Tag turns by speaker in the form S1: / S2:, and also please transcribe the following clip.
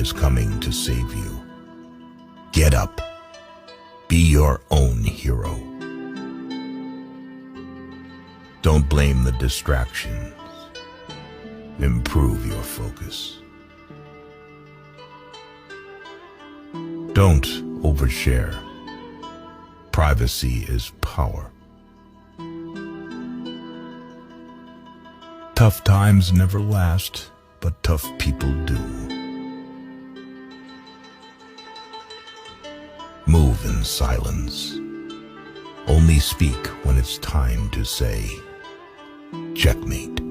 S1: is coming to save you. Get up. Be your own hero. Don't blame the distractions. Improve your focus. Don't overshare. Privacy is power. Tough times never last, but tough people do. Move in silence. Only speak when it's time to say, checkmate.